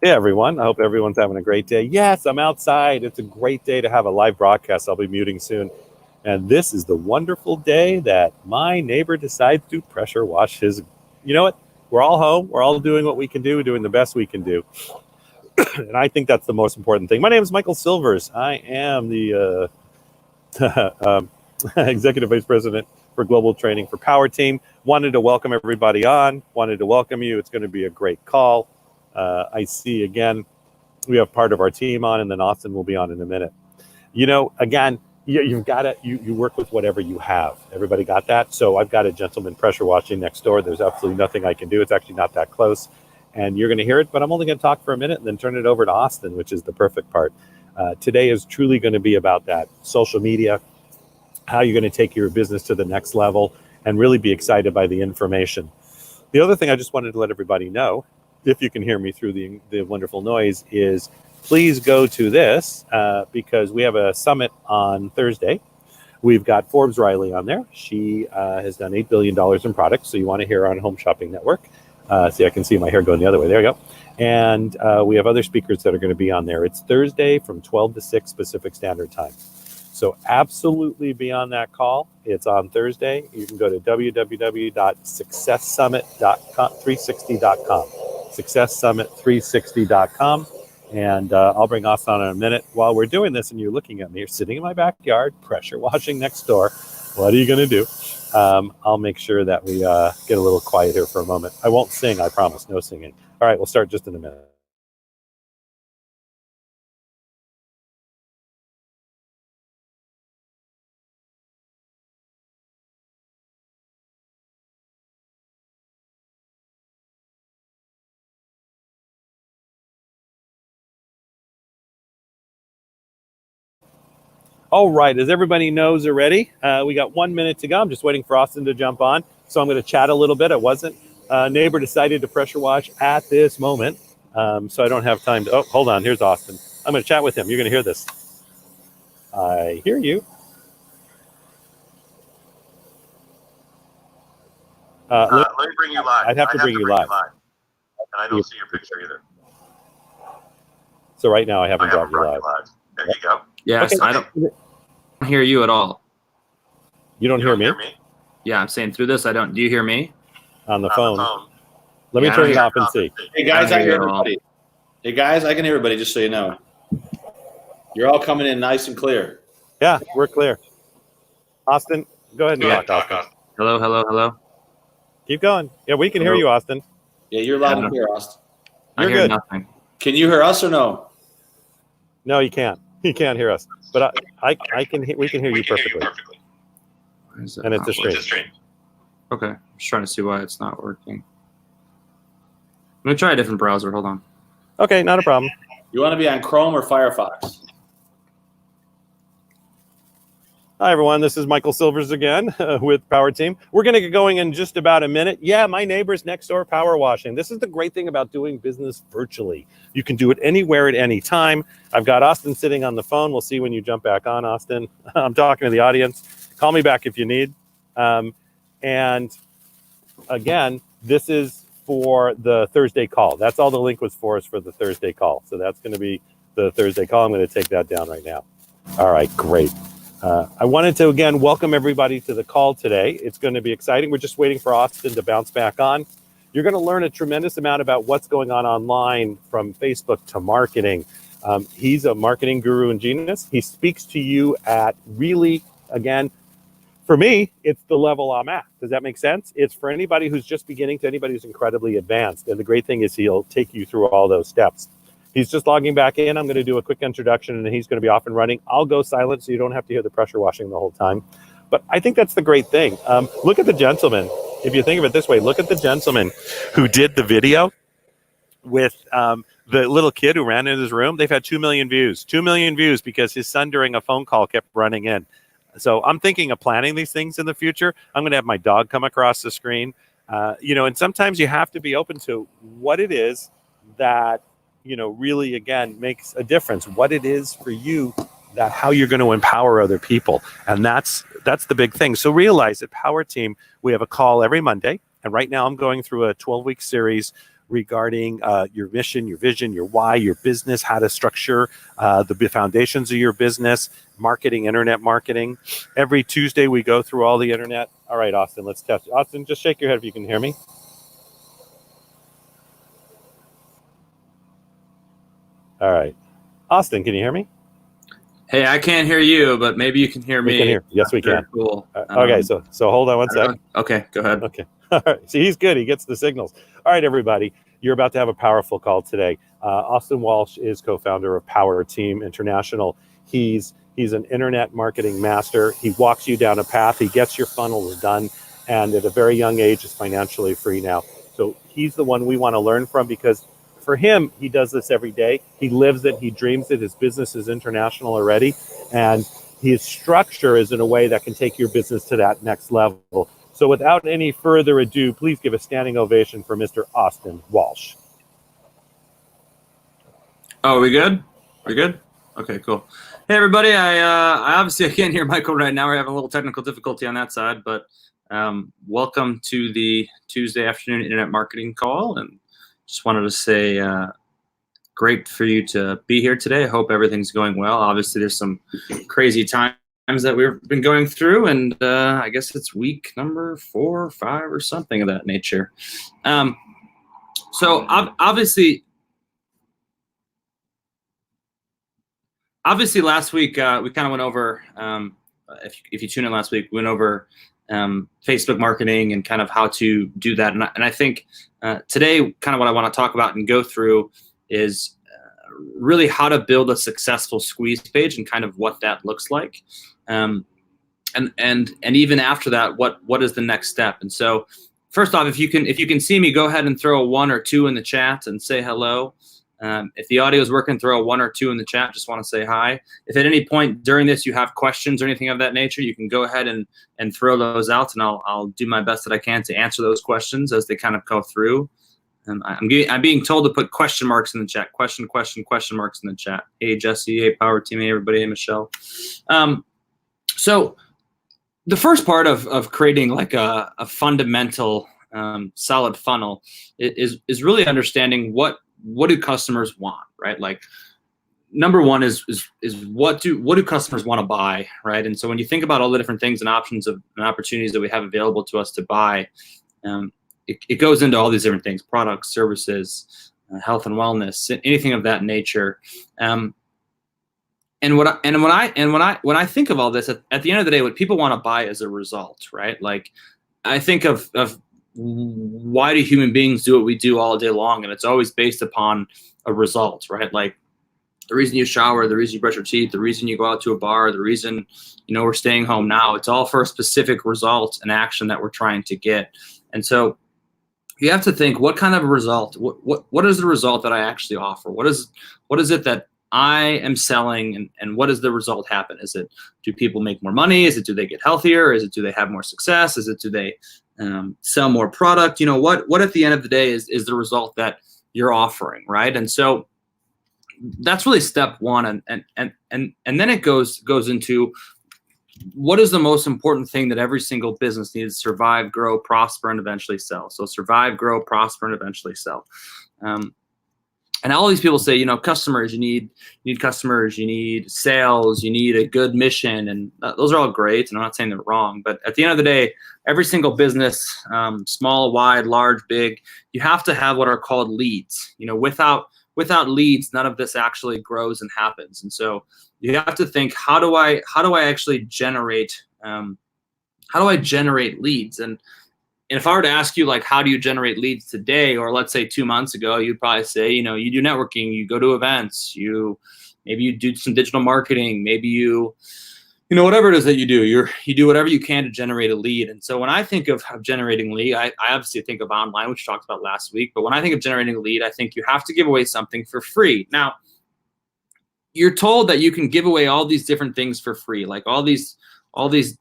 Hey everyone, I hope everyone's having a great day. Yes, I'm outside. It's a great day to have a live broadcast. I'll be muting soon. And this is the wonderful day that my neighbor decides to pressure wash his. You know what? We're all home. We're all doing what we can do, doing the best we can do. And I think that's the most important thing. My name is Michael Silvers. I am the Executive Vice President for Global Training for Power Team. Wanted to welcome everybody on. Wanted to welcome you. It's going to be a great call. I see again, we have part of our team on, and then Austin will be on in a minute. You know, again, you've got to, you work with whatever you have. Everybody got that? So I've got a gentleman pressure washing next door. There's absolutely nothing I can do. It's actually not that close. And you're going to hear it, but I'm only going to talk for a minute and then turn it over to Austin, which is the perfect part. Today is truly going to be about that social media, how you're going to take your business to the next level and really be excited by the information. The other thing I just wanted to let everybody know, if you can hear me through the wonderful noise, is please go to this because we have a summit on Thursday. We've got Forbes Riley on there. She has done $8 billion in products, so you want to hear her on Home Shopping Network. See, I can see my hair going the other way. There you go. And we have other speakers that are going to be on there. It's Thursday from 12 to 6 Pacific Standard Time. So absolutely be on that call. It's on Thursday. You can go to www.successummit360.com. successummit360.com. And I'll bring Austin on in a minute. While we're doing this and you're looking at me, you're sitting in my backyard, pressure washing next door. What are you going to do? I'll make sure that we get a little quiet here for a moment. I won't sing, I promise. No singing. All right, we'll start just in a minute. All right, as everybody knows already, we got 1 minute to go. I'm just waiting for Austin to jump on. So I'm going to chat a little bit. It wasn't. Neighbor decided to pressure wash at this moment. So I don't have time to. Oh, hold on. Here's Austin. I'm going to chat with him. You're going to hear this. I hear you. Let me bring you live. I'd have to bring you live. And I don't see your picture either. So right now I haven't brought you live. There you go. Yes, okay. I don't hear you at all. You don't hear me? Yeah, I'm saying through this, I don't. Do you hear me? On the phone. Let me turn it off and see. Hey guys, I hear everybody. Hey guys, I can hear everybody, just so you know. You're all coming in nice and clear. Yeah, we're clear. Austin, go ahead and talk, Austin. Hello, hello, hello. Keep going. Yeah, we can hear you, Austin. Yeah, you're loud and clear, Austin. You're good. Nothing. Can you hear us or no? No, you can't. He can't hear us. But I can. We can hear you perfectly. And it's a stream. Okay, I'm just trying to see why it's not working. I'm gonna try a different browser. Hold on. Okay, not a problem. You want to be on Chrome or Firefox? Hi, everyone. This is Michael Silvers again with Power Team. We're going to get going in just about a minute. Yeah, my neighbor's next door power washing. This is the great thing about doing business virtually. You can do it anywhere at any time. I've got Austin sitting on the phone. We'll see when you jump back on, Austin. I'm talking to the audience. Call me back if you need. And again, this is for the Thursday call. That's all the link was for, is for the Thursday call. So that's going to be the Thursday call. I'm going to take that down right now. All right, great. I wanted to, again, welcome everybody to the call today. It's going to be exciting. We're just waiting for Austin to bounce back on. You're going to learn a tremendous amount about what's going on online, from Facebook to marketing. He's a marketing guru and genius. He speaks to you at really, again, for me, it's the level I'm at. Does that make sense? It's for anybody who's just beginning to anybody who's incredibly advanced. And the great thing is he'll take you through all those steps. He's just logging back in. I'm going to do a quick introduction and he's going to be off and running. I'll go silent so you don't have to hear the pressure washing the whole time. But I think that's the great thing. Look at the gentleman. If you think of it this way, look at the gentleman who did the video with the little kid who ran in his room. They've had 2 million views. 2 million views because his son during a phone call kept running in. So I'm thinking of planning these things in the future. I'm going to have my dog come across the screen. And sometimes you have to be open to what it is that really, again, makes a difference, what it is for you, that how you're going to empower other people. And that's the big thing. So realize at Power Team, we have a call every Monday. And right now I'm going through a 12-week series regarding your mission, your vision, your why, your business, how to structure the foundations of your business, marketing, internet marketing. Every Tuesday, we go through all the internet. All right, Austin, let's test. Austin, just shake your head if you can hear me. All right. Austin, can you hear me? Hey, I can't hear you, but maybe you can hear me. We can hear. Yes, we can. Cool. Okay, so hold on one second. Okay, go ahead. Okay. All right. See, he's good. He gets the signals. All right, everybody. You're about to have a powerful call today. Austin Walsh is co-founder of Power Team International. He's an internet marketing master. He walks you down a path. He gets your funnels done, and at a very young age is financially free now. So he's the one we want to learn from, because for him, he does this every day. He lives it. He dreams it. His business is international already, and his structure is in a way that can take your business to that next level. So without any further ado, please give a standing ovation for Mr. Austin Walsh. Oh, we good? We good? Okay, cool. Hey, everybody. I obviously can't hear Michael right now. We're having a little technical difficulty on that side, but welcome to the Tuesday afternoon internet marketing call. And just wanted to say great for you to be here today. I hope everything's going well. Obviously, there's some crazy times that we've been going through, and I guess it's week number 4 or 5 or something of that nature. So obviously last week we kind of went over, if you tune in last week, we went over Facebook marketing and kind of how to do that. And I think today, kind of what I want to talk about and go through is really how to build a successful squeeze page and kind of what that looks like. And even after that, what is the next step? And so first off, if you can see me, go ahead and throw a 1 or 2 in the chat and say hello. If the audio is working, throw a 1 or 2 in the chat. Just want to say hi. If at any point during this you have questions or anything of that nature, you can go ahead and throw those out, and I'll do my best that I can to answer those questions as they kind of go through. I'm being told to put question marks in the chat. Question marks in the chat. Hey, Jesse. Hey, Power Team. Hey, everybody. Hey, Michelle. So the first part of creating like a fundamental solid funnel is really understanding what do customers want, right? Like number one is what do customers want to buy, right? And so when you think about all the different things and options and opportunities that we have available to us to buy, it goes into all these different things: products, services, health and wellness, anything of that nature. And when I think of all this, at the end of the day, what people want to buy is a result, right? Like I think of why do human beings do what we do all day long, and it's always based upon a result, right? Like the reason you shower, the reason you brush your teeth, the reason you go out to a bar, the reason we're staying home now, it's all for a specific result and action that we're trying to get. And so you have to think, what kind of a result, what is the result that I actually offer? What is it that I am selling, and what does the result happen? Is it, do people make more money? Is it, do they get healthier? Is it, do they have more success? Is it, do they sell more product? What at the end of the day is the result that you're offering, right? And so that's really step one, and then it goes into what is the most important thing that every single business needs to survive, grow, prosper, and eventually sell. So survive, grow, prosper, and eventually sell. And all these people say, customers, you need customers, you need sales, you need a good mission, and those are all great, and I'm not saying they're wrong, but at the end of the day, every single business, small, wide, large, big, you have to have what are called leads. Without leads, none of this actually grows and happens. And so you have to think, how do I actually generate leads? And if I were to ask you, like, how do you generate leads today, or let's say 2 months ago, you'd probably say, you do networking, you go to events, maybe you do some digital marketing, maybe whatever it is that you do, you do whatever you can to generate a lead. And so when I think of generating lead, I obviously think of online, which we talked about last week. But when I think of generating a lead, I think you have to give away something for free. Now, you're told that you can give away all these different things for free, like all these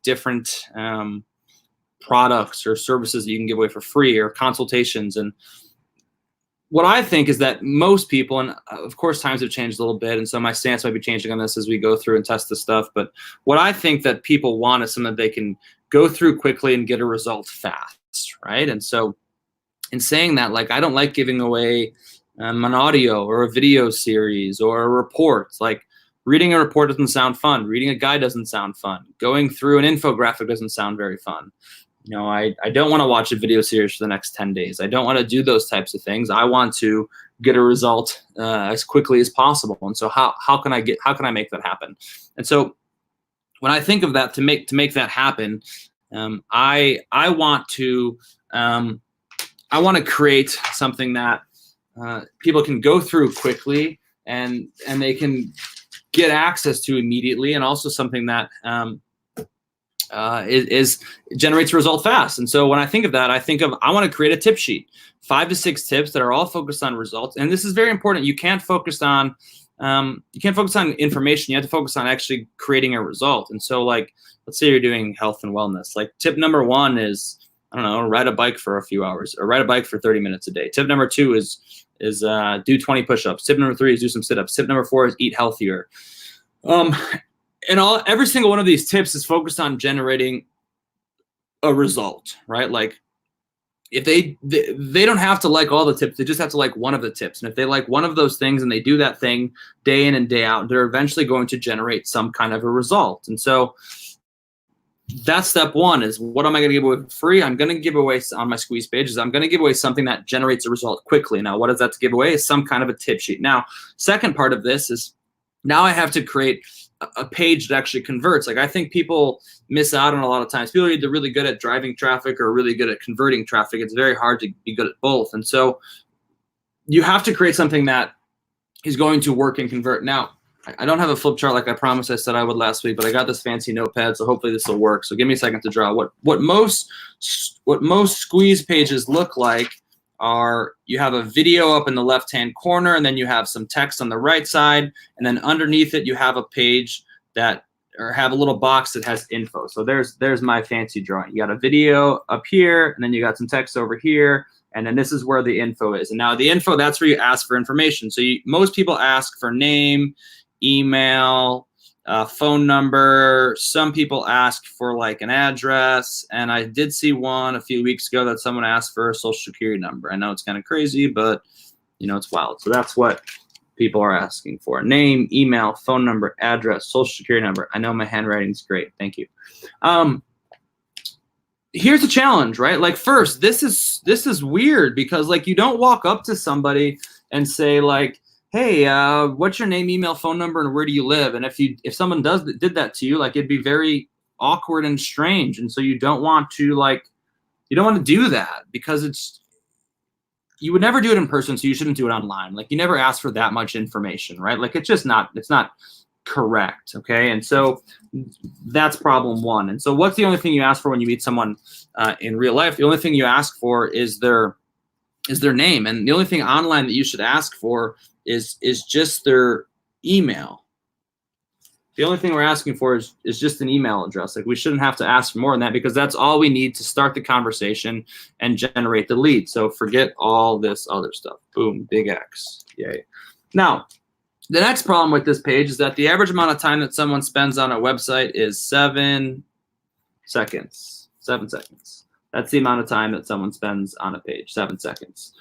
different products or services that you can give away for free, or consultations. And what I think is that most people, and of course times have changed a little bit, and so my stance might be changing on this as we go through and test this stuff, but what I think that people want is something that they can go through quickly and get a result fast, right? And so in saying that, like, I don't like giving away an audio or a video series or a report. Like, reading a report doesn't sound fun. Reading a guide doesn't sound fun. Going through an infographic doesn't sound very fun. You know, I don't want to watch a video series for the next 10 days. I don't want to do those types of things. I want to get a result as quickly as possible. And so how can I make that happen? And so when I think of that, to make that happen, I want to create something that people can go through quickly and they can get access to immediately, and also something that generates a result fast. And so when I think of that, I want to create a tip sheet, 5 to 6 tips that are all focused on results. And this is very important. You can't focus on information. You have to focus on actually creating a result. And so, like, let's say you're doing health and wellness. Like, tip number 1 is, I don't know, ride a bike for a few hours, or ride a bike for 30 minutes a day. Tip number 2 is do 20 push-ups. Tip number 3 is do some sit-ups. Tip number 4 is eat healthier. And every single one of these tips is focused on generating a result, right? Like, if they don't have to like all the tips, they just have to like one of the tips. And if they like one of those things and they do that thing day in and day out, they're eventually going to generate some kind of a result. And so that's step 1, is what am I going to give away for free? I'm going to give away on my squeeze pages. I'm going to give away something that generates a result quickly. Now, what is that to give away? Is some kind of a tip sheet. Now, second part of this is, now I have to create a page that actually converts. Like, I think people miss out on a lot of times. People are either really good at driving traffic or really good at converting traffic. It's very hard to be good at both. And so you have to create something that is going to work and convert. Now, I don't have a flip chart like I promised I said I would last week, but I got this fancy notepad, so hopefully this will work. So give me a second to draw. What most squeeze pages look like are, you have a video up in the left-hand corner, and then you have some text on the right side, and then underneath it you have a page that, or have a little box that has info. So there's my fancy drawing. You got a video up here, and then you got some text over here, and then this is where the info is. And now the info, that's where you ask for information. So most people ask for name, email, phone number. Some people ask for like an address, and I did see one a few weeks ago that someone asked for a social security number. I know it's kind of crazy, but you know, it's wild. So that's what people are asking for: name, email, phone number, address, social security number. I know my handwriting's great. Thank you. Here's the challenge, right? Like, first, this is weird, because like, you don't walk up to somebody and say like, hey, what's your name, email, phone number, and where do you live? And if someone did that to you, like, it'd be very awkward and strange. And so you don't want to do that, because you would never do it in person, so you shouldn't do it online. Like, you never ask for that much information, right? Like, it's not correct, okay? And so that's problem 1. And so what's the only thing you ask for when you meet someone in real life? The only thing you ask for is their name. And the only thing online that you should ask for is just their email. The only thing we're asking for is just an email address. Like, we shouldn't have to ask for more than that, because that's all we need to start the conversation and generate the lead. So forget all this other stuff. Boom, big X, yay. Now, the next problem with this page is that the average amount of time that someone spends on a website is 7 seconds. 7 seconds. That's the amount of time that someone spends on a page, 7 seconds.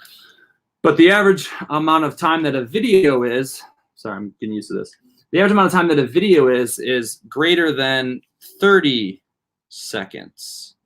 But the average amount of time that a video is, sorry, I'm getting used to this. The average amount of time that a video is greater than 30 seconds.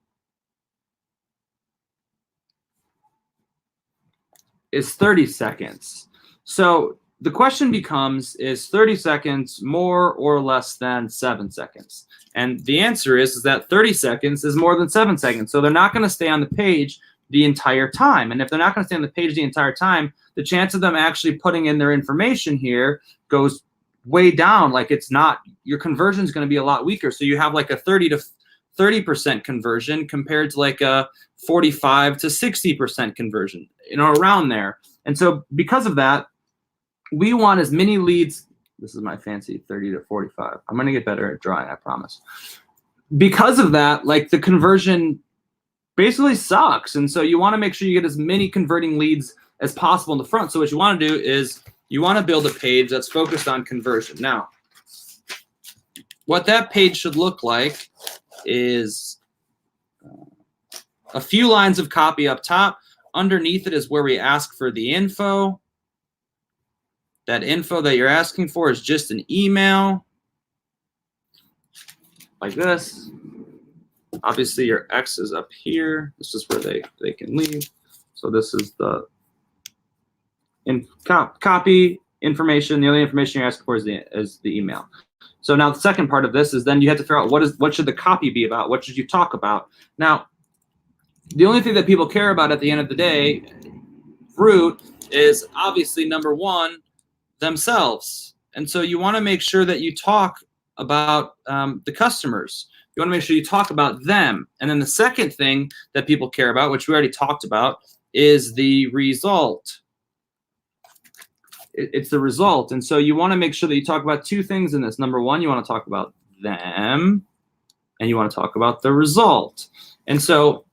Is 30 seconds. So the question becomes, is 30 seconds more or less than 7 seconds? And the answer is that 30 seconds is more than 7 seconds. So they're not going to stay on the page the entire time. And if they're not going to stay on the page the entire time, the chance of them actually putting in their information here goes way down. Like, it's not, your conversion is going to be a lot weaker. So you have like a 30% conversion compared to like a 45 to 60% conversion, around there. And so because of that, we want as many leads. This is my fancy 30 to 45. I'm going to get better at drawing, I promise. Because of that, like, the conversion basically sucks. And so you want to make sure you get as many converting leads as possible in the front. So what you want to do is you want to build a page that's focused on conversion. Now, what that page should look like is a few lines of copy up top, underneath it is where we ask for the info. That info that you're asking for is just an email like this. Obviously, your X is up here. This is where they can leave. So this is the copy information. The only information you're asking for is the email. So now the second part of this is then you have to figure out what should the copy be about? What should you talk about? Now, the only thing that people care about at the end of the day, root, is obviously number one, themselves. And so you want to make sure that you talk about the customers. You want to make sure you talk about them. And then the second thing that people care about, which we already talked about, is the result. It's the result. And so you want to make sure that you talk about two things in this. Number one, you want to talk about them, and you want to talk about the result. And so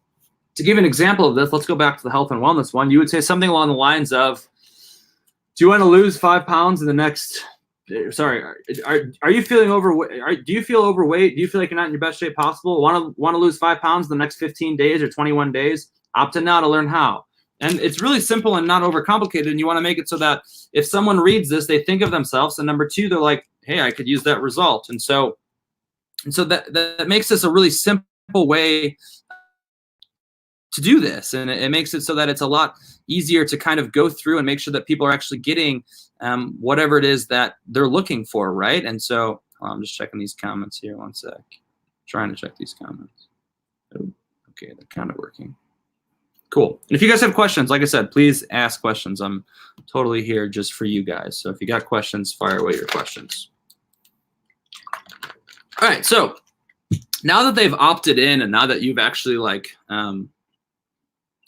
to give an example of this, let's go back to the health and wellness one. You would say something along the lines of, do you want to lose 5 pounds in the next, sorry, are you feeling overweight? Do you feel overweight? Do you feel like you're not in your best shape possible? Want to lose 5 pounds in the next 15 days or 21 days? Opt in now to learn how. And it's really simple and not overcomplicated. And you want to make it so that if someone reads this, they think of themselves. And number two, they're like, hey, I could use that result. And so that makes this a really simple way to do this. And it makes it so that it's a lot easier to kind of go through and make sure that people are actually getting whatever it is that they're looking for, right? And so I'm just checking these comments here. One sec. Trying to check these comments. Oh, okay, they're kind of working. Cool. And if you guys have questions, like I said, please ask questions. I'm totally here just for you guys. So if you got questions, fire away your questions. All right. So now that they've opted in and now that you've actually like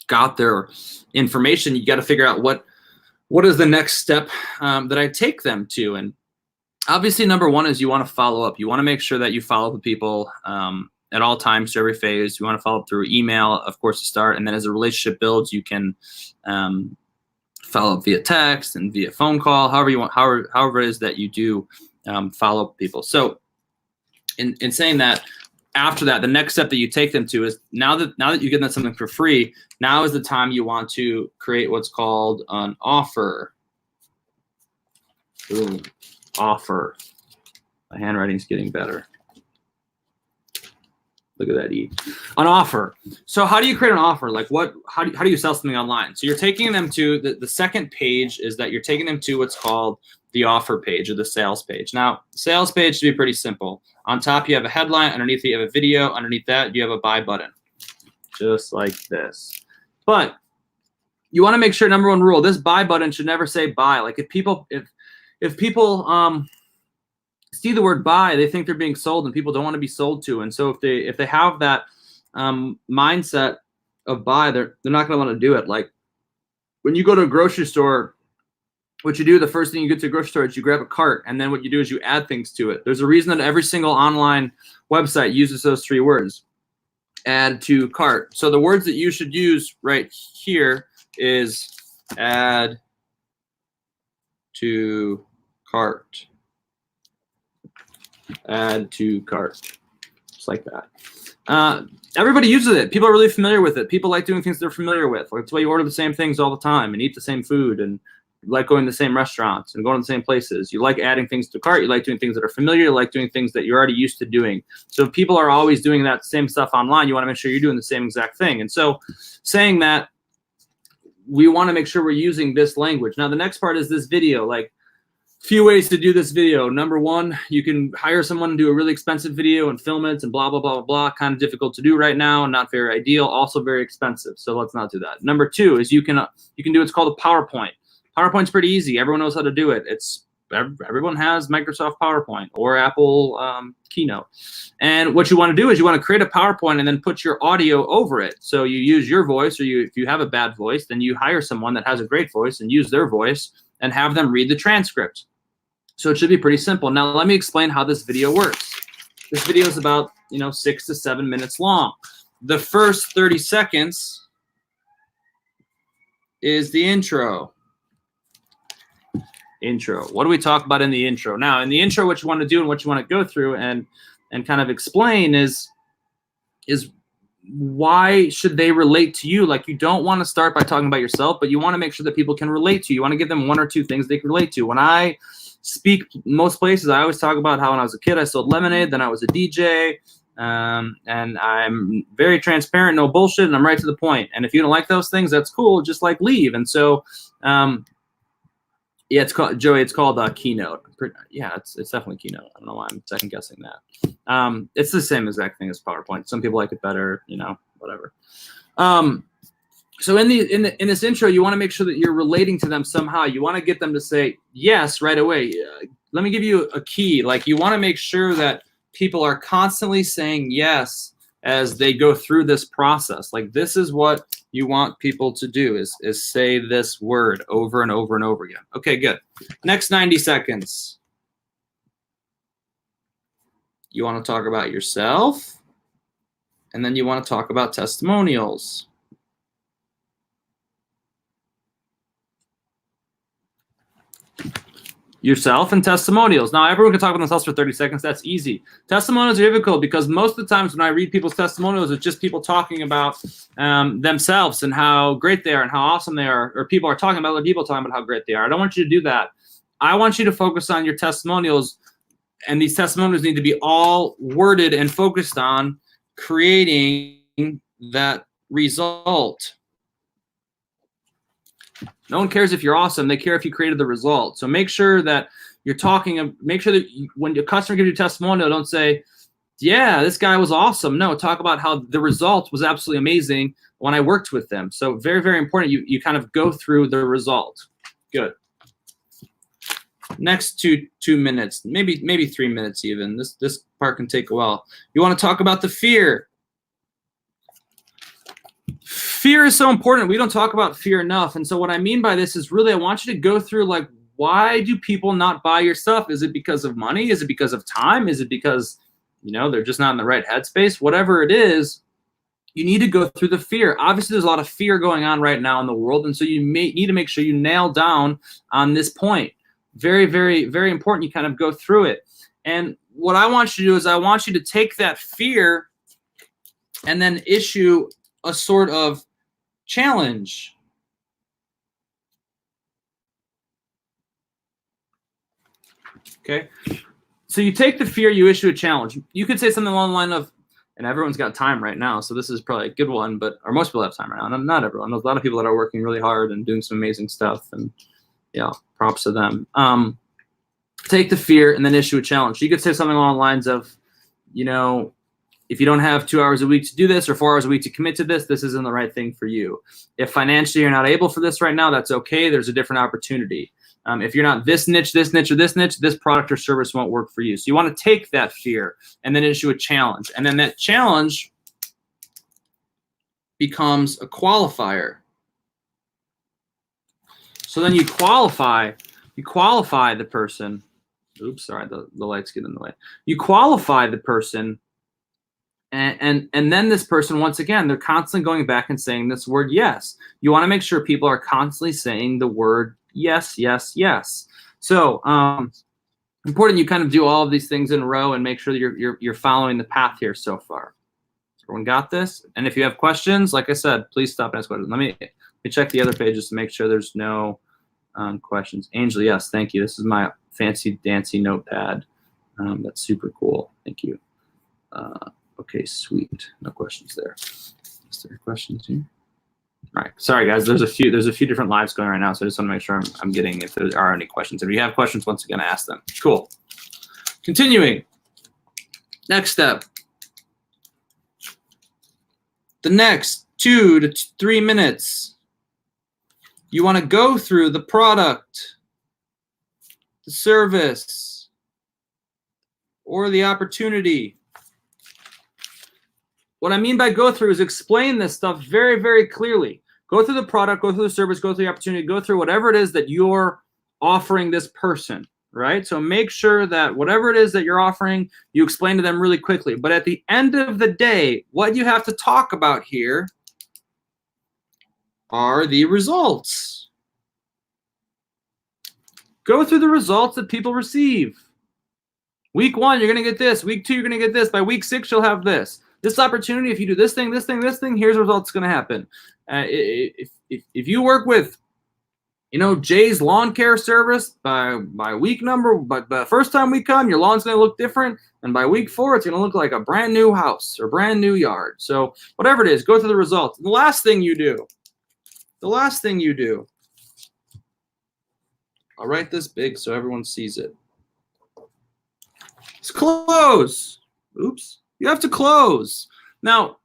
got their information, you got to figure out what is the next step that I take them to. And obviously, number one is you want to follow up. You want to make sure that you follow the people at all times through every phase. You want to follow up through email, of course, to start. And then as the relationship builds, you can follow up via text and via phone call, however you want, however it is that you do follow up people. So in saying that, after that, the next step that you take them to is now that you give them something for free, now is the time you want to create what's called an offer. Ooh, offer. My handwriting's getting better. Look at that E. An offer. So how do you create an offer? Like how do you sell something online? So you're taking them to the second page is that you're taking them to what's called the offer page or the sales page. Now, sales page should be pretty simple. On top, you have a headline. Underneath, you have a video. Underneath that, you have a buy button, just like this. But you want to make sure, number one rule, this buy button should never say buy. Like if people see the word buy, they think they're being sold, and people don't want to be sold to. And so if they have that mindset of buy, they're not going to want to do it. Like when you go to a grocery store, what you do, the first thing you get to a grocery store is you grab a cart, and then what you do is you add things to it. There's a reason that every single online website uses those three words: add to cart. So the words that you should use right here is add to cart. Add to cart, just like that. Everybody uses it. People are really familiar with it. People like doing things they're familiar with. That's why you order the same things all the time and eat the same food, and you like going to the same restaurants and going to the same places. You like adding things to cart. You like doing things that are familiar. You like doing things that you're already used to doing. So if people are always doing that same stuff online, you want to make sure you're doing the same exact thing. And so saying that, we want to make sure we're using this language. Now, the next part is this video. Like, few ways to do this video. Number one, you can hire someone to do a really expensive video and film it and blah, blah, blah, blah, blah. Kind of difficult to do right now, not very ideal, also very expensive. So let's not do that. Number two is you can do what's called a PowerPoint. PowerPoint's pretty easy. Everyone knows how to do it. Everyone has Microsoft PowerPoint or Apple Keynote. And what you want to do is you want to create a PowerPoint and then put your audio over it. So you use your voice, or if you have a bad voice, then you hire someone that has a great voice and use their voice and have them read the transcript. So it should be pretty simple. Now let me explain how this video works. This video is about 6 to 7 minutes long. The first 30 seconds is the intro. Intro. What do we talk about in the intro? Now, in the intro, what you want to do and what you want to go through and kind of explain is why should they relate to you? Like, you don't want to start by talking about yourself, but you want to make sure that people can relate to you. You want to give them one or two things they can relate to. When I speak most places, I always talk about how when I was a kid, I sold lemonade, then I was a DJ, and I'm very transparent, no bullshit, and I'm right to the point. And if you don't like those things, that's cool. Just like leave. And so, yeah, it's called Joey. It's called Keynote. Yeah, it's definitely Keynote. I don't know why I'm second guessing that. It's the same exact thing as PowerPoint. Some people like it better, whatever. So in this intro, you want to make sure that you're relating to them somehow. You want to get them to say yes right away. Let me give you a key. Like, you want to make sure that people are constantly saying yes as they go through this process. Like, this is what you want people to do is say this word over and over and over again. Okay, good. Next 90 seconds. You want to talk about yourself, and then you want to talk about testimonials. Yourself and testimonials. Now, everyone can talk about themselves for 30 seconds. That's easy. Testimonials are difficult because most of the times when I read people's testimonials, it's just people talking about themselves and how great they are and how awesome they are, or people are talking about other people talking about how great they are. I don't want you to do that. I want you to focus on your testimonials, and these testimonials need to be all worded and focused on creating that result. No one cares if you're awesome. They care if you created the result. So make sure that you're talking. Make sure that when your customer gives you a testimonial, don't say, yeah, this guy was awesome. No, talk about how the result was absolutely amazing when I worked with them. So very, very important. You kind of go through the result. Good. Next 2 minutes, maybe 3 minutes even. This part can take a while. You want to talk about the fear. Fear is so important. We don't talk about fear enough. And so what I mean by this is really I want you to go through, like, why do people not buy your stuff? Is it because of money? Is it because of time? Is it because, they're just not in the right headspace? Whatever it is, you need to go through the fear. Obviously, there's a lot of fear going on right now in the world. And so you need to make sure you nail down on this point. Very, very, very important. You kind of go through it. And what I want you to do is I want you to take that fear and then issue a sort of challenge. Okay. So you take the fear, you issue a challenge. You could say something along the line of, and everyone's got time right now, so this is probably a good one, or most people have time right now. Not everyone. There's a lot of people that are working really hard and doing some amazing stuff, and yeah, props to them. Take the fear and then issue a challenge. You could say something along the lines of, if you don't have 2 hours a week to do this or 4 hours a week to commit to this, this isn't the right thing for you. If financially you're not able for this right now, that's okay. There's a different opportunity. If you're not this niche, or this niche, this product or service won't work for you. So you want to take that fear and then issue a challenge. And then that challenge becomes a qualifier. So then you qualify the person. Oops, sorry, the lights get in the way. You qualify the person. And then this person, once again, they're constantly going back and saying this word yes. You want to make sure people are constantly saying the word yes, yes, yes. So important you kind of do all of these things in a row and make sure that you're following the path here so far. Everyone got this? And if you have questions, like I said, please stop and ask questions. Let me check the other pages to make sure there's no questions. Angel, yes, thank you. This is my fancy dancy notepad. That's super cool. Thank you. Okay, sweet. No questions there. Is there questions here? All right. Sorry, guys. There's a few different lives going right now, so I just want to make sure I'm getting if there are any questions. If you have questions, once again, ask them. Cool. Continuing. Next step. The next 2 to 3 minutes, you want to go through the product, the service, or the opportunity. What I mean by go through is explain this stuff very, very clearly. Go through the product, go through the service, go through the opportunity, go through whatever it is that you're offering this person, right? So make sure that whatever it is that you're offering, you explain to them really quickly. But at the end of the day, what you have to talk about here are the results. Go through the results that people receive. Week 1, you're going to get this. Week 2, you're going to get this. By week 6, you'll have this. this opportunity, if you do this thing, this thing, this thing, here's the results going to happen. If you work with, Jay's lawn care service, by week number, but the first time we come, your lawn's going to look different. And by week 4, it's going to look like a brand new house or brand new yard. So whatever it is, go through the results. The last thing you do, I'll write this big so everyone sees it. It's close. Oops. You have to close. Now,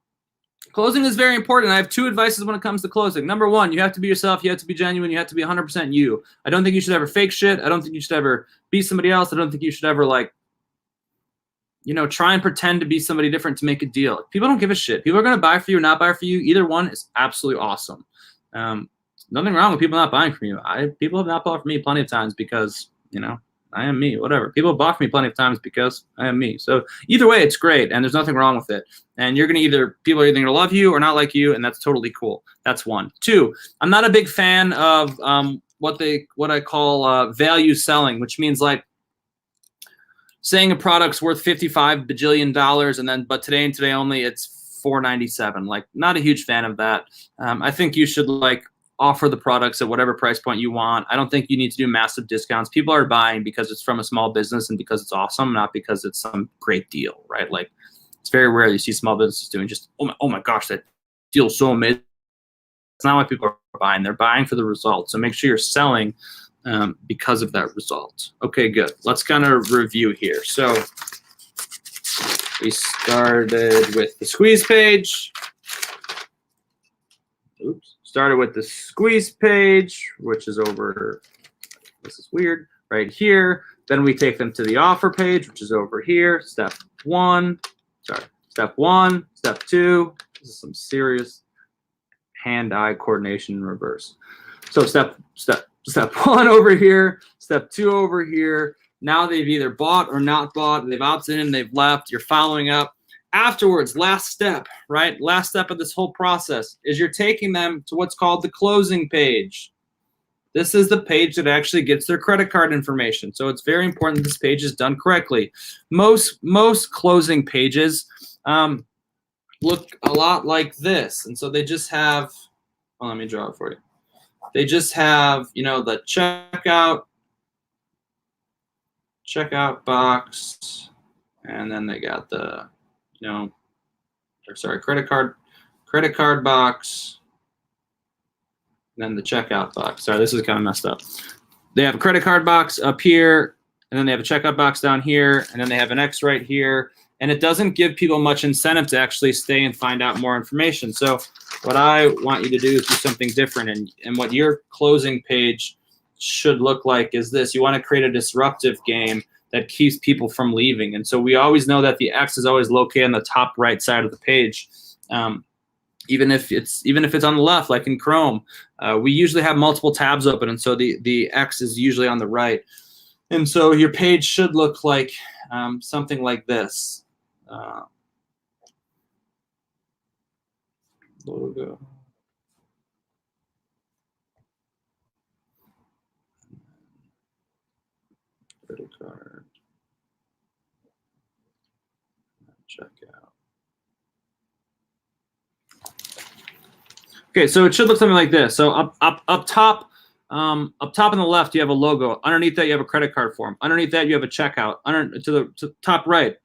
closing is very important. I have 2 advices when it comes to closing. Number 1, you have to be yourself. You have to be genuine. You have to be 100% you. I don't think you should ever fake shit. I don't think you should ever be somebody else. I don't think you should ever, try and pretend to be somebody different to make a deal. People don't give a shit. People are going to buy for you or not buy for you. Either one is absolutely awesome. Nothing wrong with people not buying from you. People have not bought from me plenty of times because, I am me, whatever. People have bought from me plenty of times because I am me. So either way, it's great, and there's nothing wrong with it. And you're going to people are either going to love you or not like you, and that's totally cool. That's 1. 2, I'm not a big fan of what I call value selling, which means saying a product's worth $55 bajillion, but today and today only it's $4.97. Not a huge fan of that. I think you should offer the products at whatever price point you want. I don't think you need to do massive discounts. People are buying because it's from a small business and because it's awesome, not because it's some great deal, right? It's very rare you see small businesses doing just, oh my gosh, that deal's so amazing. That's not why people are buying. They're buying for the result. So make sure you're selling because of that result. Okay, good. Let's kind of review here. So we started with the squeeze page. Oops. Started with the squeeze page, which is over, this is weird, right here. Then we take them to the offer page, which is over here. Step 1. Step 2. This is some serious hand-eye coordination in reverse. So step 1 over here, step 2 over here. Now they've either bought or not bought. They've opted in, they've left. You're following up. Afterwards, last step, right? Last step of this whole process is you're taking them to what's called the closing page. This is the page that actually gets their credit card information. So it's very important that this page is done correctly. Most closing pages look a lot like this. And so they just have, well, let me draw it for you. They just have, the checkout box, and then they got the credit card box, and then the checkout box. Sorry, this is kind of messed up. They have a credit card box up here, and then they have a checkout box down here, and then they have an X right here, and it doesn't give people much incentive to actually stay and find out more information. So what I want you to do is do something different, and what your closing page should look like is this. You want to create a disruptive game that keeps people from leaving. And so we always know that the X is always located on the top right side of the page. Even if it's on the left, like in Chrome, we usually have multiple tabs open. And so the X is usually on the right. And so your page should look like something like this. Logo. Credit card. Checkout. Okay, so it should look something like this. So up top on the left, you have a logo. Underneath that, you have a credit card form. Underneath that, you have a checkout. To the top right,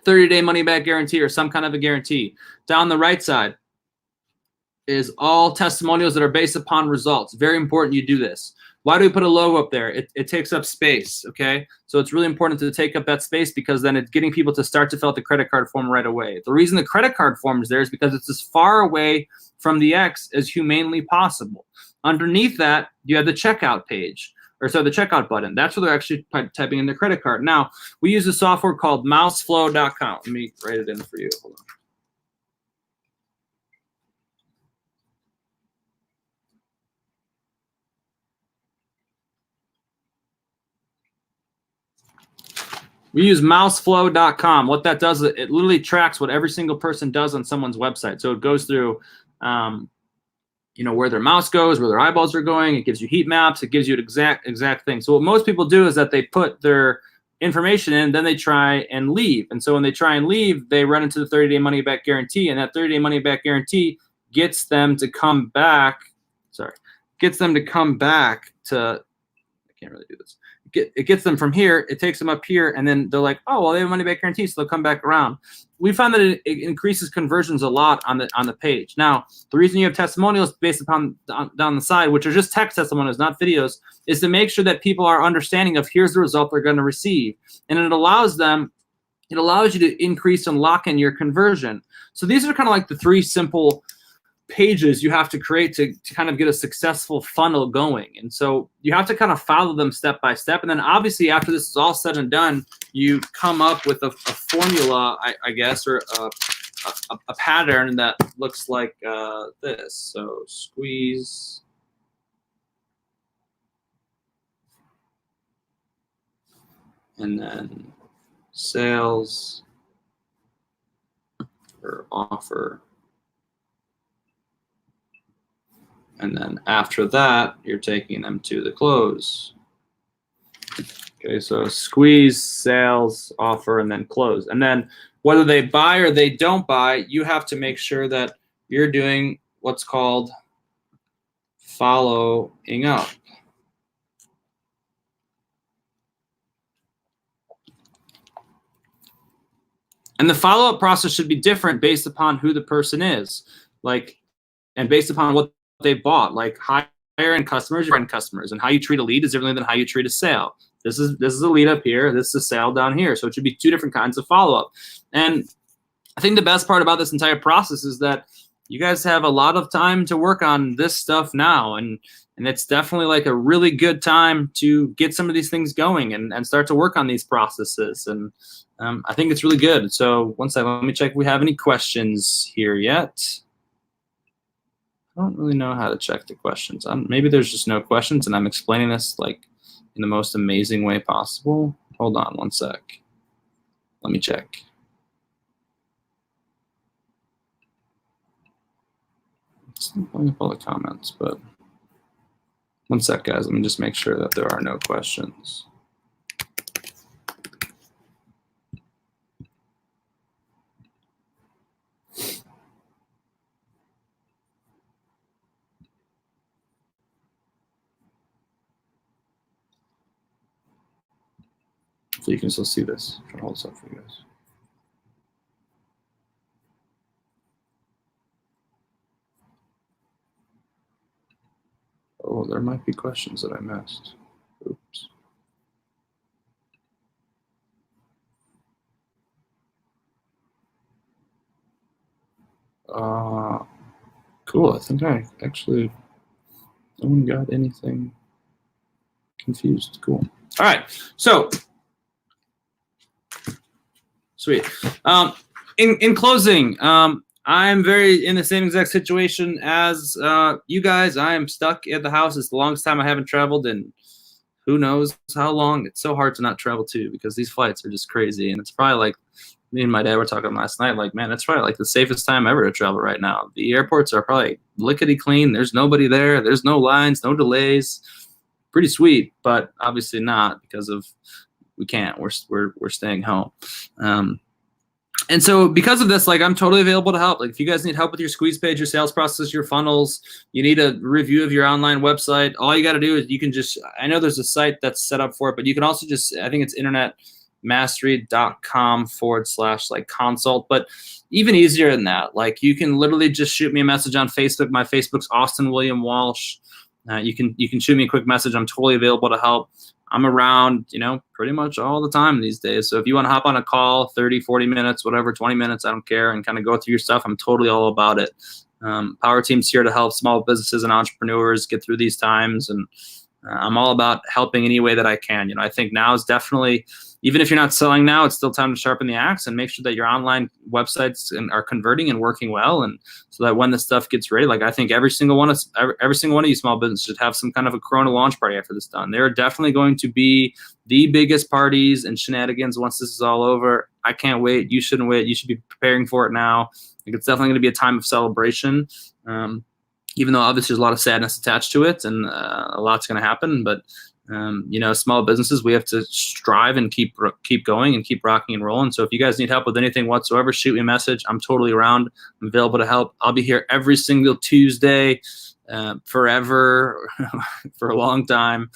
30-day money-back guarantee or some kind of a guarantee. Down the right side is all testimonials that are based upon results. Very important you do this. Why do we put a logo up there? It takes up space, okay? So it's really important to take up that space because then it's getting people to start to fill out the credit card form right away. The reason the credit card form is there is because it's as far away from the X as humanly possible. Underneath that, you have the checkout page, the checkout button. That's where they're actually typing in their credit card. Now, we use a software called mouseflow.com. Let me write it in for you. Hold on. We use mouseflow.com. What that does is it literally tracks what every single person does on someone's website. So it goes through, where their mouse goes, where their eyeballs are going. It gives you heat maps. It gives you an exact thing. So what most people do is that they put their information in, then they try and leave. And so when they try and leave, they run into the 30-day money back guarantee, and that 30-day money back guarantee gets them to come back. Gets them to come back to. I can't really do this. It gets them from here. It takes them up here, and then they're like, oh, well, they have a money back guarantee, so they'll come back around. We found that it increases conversions a lot on the page. Now, the reason you have testimonials based upon down the side, which are just text testimonials, not videos, is to make sure that people are understanding of here's the result they're going to receive, and it allows you to increase and lock in your conversion. So these are kind of like the 3 simple pages you have to create to kind of get a successful funnel going. And so you have to kind of follow them step by step. And then obviously after this is all said and done, you come up with a formula, I guess, or a pattern that looks like this. So squeeze. And then sales or offer. And then after that, you're taking them to the close. Okay, so squeeze, sales, offer, and then close. And then whether they buy or they don't buy, you have to make sure that you're doing what's called following up. And the follow-up process should be different based upon who the person is, and based upon what they bought. Like higher-end customers, your end customers, and how you treat a lead is different than how you treat a sale. This is a lead up here. This is a sale down here. So it should be 2 different kinds of follow-up. And I think the best part about this entire process is that you guys have a lot of time to work on this stuff now, and it's definitely like a really good time to get some of these things going and start to work on these processes. And I think it's really good. So one second, let me check if we have any questions here yet. I don't really know how to check the questions. Maybe there's just no questions, and I'm explaining this like in the most amazing way possible. Hold on one sec. Let me check. Let me pull the comments, but one sec, guys. Let me just make sure that there are no questions. So you can still see this. I'm trying to hold this up for you guys. Oh, there might be questions that I missed. Oops. Cool. I think I actually, no one got anything confused. Cool. All right. So, sweet. In closing, I'm very in the same exact situation as you guys. I am stuck at the house. It's the longest time I haven't traveled, and who knows how long. It's so hard to not travel too, because these flights are just crazy. And it's probably like, me and my dad were talking last night, like, man, it's probably like the safest time ever to travel right now. The airports are probably lickety clean. There's nobody there. There's no lines, no delays. Pretty sweet, but obviously not, because of we can't. We're staying home. And so because of this, like, I'm totally available to help. Like, if you guys need help with your squeeze page, your sales process, your funnels, you need a review of your online website, all you got to do is you can just, I know there's a site that's set up for it, but you can also just, I think it's internetmastery.com/consult. But even easier than that, like, you can literally just shoot me a message on Facebook. My Facebook's Austin William Walsh. You can shoot me a quick message. I'm totally available to help. I'm around, pretty much all the time these days. So if you want to hop on a call, 30, 40 minutes, whatever, 20 minutes, I don't care, and kind of go through your stuff, I'm totally all about it. Power Team's here to help small businesses and entrepreneurs get through these times. And I'm all about helping any way that I can. I think now is definitely, even if you're not selling now, it's still time to sharpen the axe and make sure that your online websites are converting and working well. And so that when the stuff gets ready, like, I think every single one of you small businesses should have some kind of a Corona launch party after this done. There are definitely going to be the biggest parties and shenanigans once this is all over. I can't wait. You shouldn't wait. You should be preparing for it now. Like, it's definitely going to be a time of celebration. Even though obviously there's a lot of sadness attached to it, and a lot's going to happen, but Small businesses, we have to strive and keep going and keep rocking and rolling. So if you guys need help with anything whatsoever, shoot me a message. I'm totally around. I'm available to help. I'll be here every single Tuesday, forever, for a long time,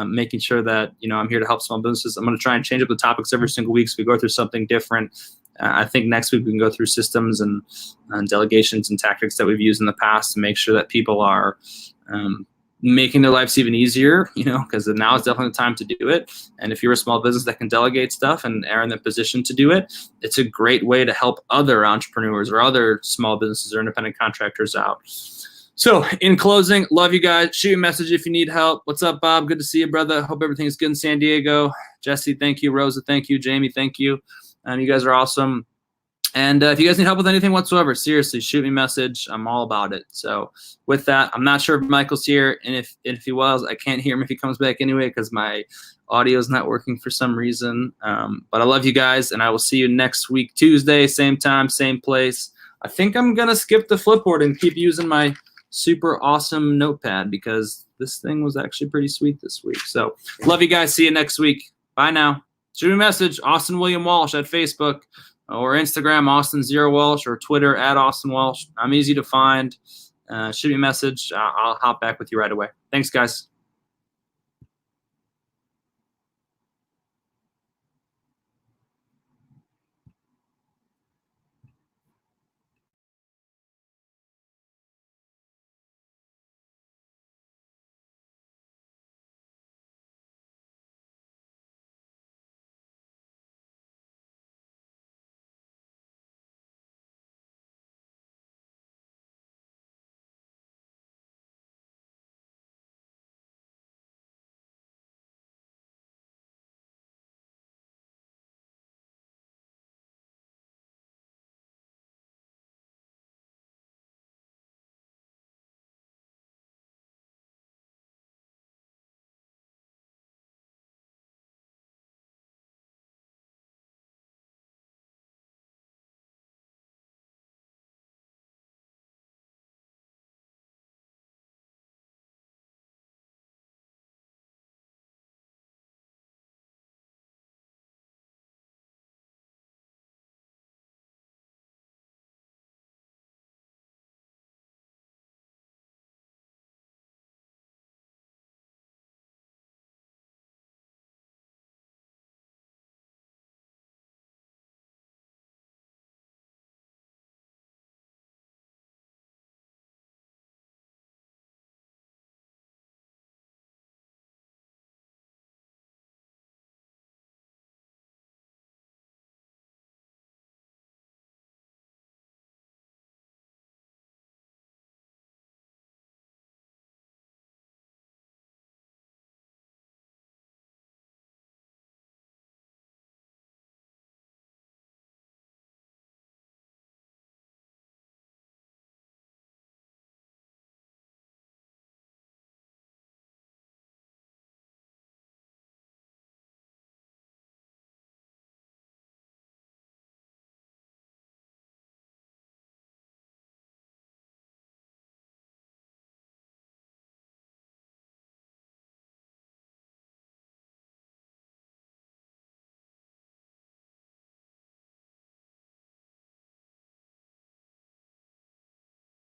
making sure that, I'm here to help small businesses. I'm going to try and change up the topics every single week so we go through something different. I think next week we can go through systems and delegations and tactics that we've used in the past to make sure that people are making their lives even easier, because now is definitely the time to do it. And if you're a small business that can delegate stuff and are in the position to do it, it's a great way to help other entrepreneurs or other small businesses or independent contractors out. So in closing, love you guys. Shoot me a message if you need help. What's up, Bob? Good to see you, brother. Hope everything's good in San Diego. Jesse, thank you. Rosa, thank you. Jamie, thank you. You guys are awesome. And if you guys need help with anything whatsoever, seriously, shoot me a message. I'm all about it. So with that, I'm not sure if Michael's here. And if he was, I can't hear him if he comes back anyway because my audio is not working for some reason. But I love you guys, and I will see you next week, Tuesday, same time, same place. I think I'm going to skip the Flipboard and keep using my super awesome notepad because this thing was actually pretty sweet this week. So love you guys. See you next week. Bye now. Shoot me a message, Austin William Walsh at Facebook or Instagram, Austin0Walsh, or Twitter at Austin Walsh. I'm easy to find. Shoot me a message. I'll hop back with you right away. Thanks, guys.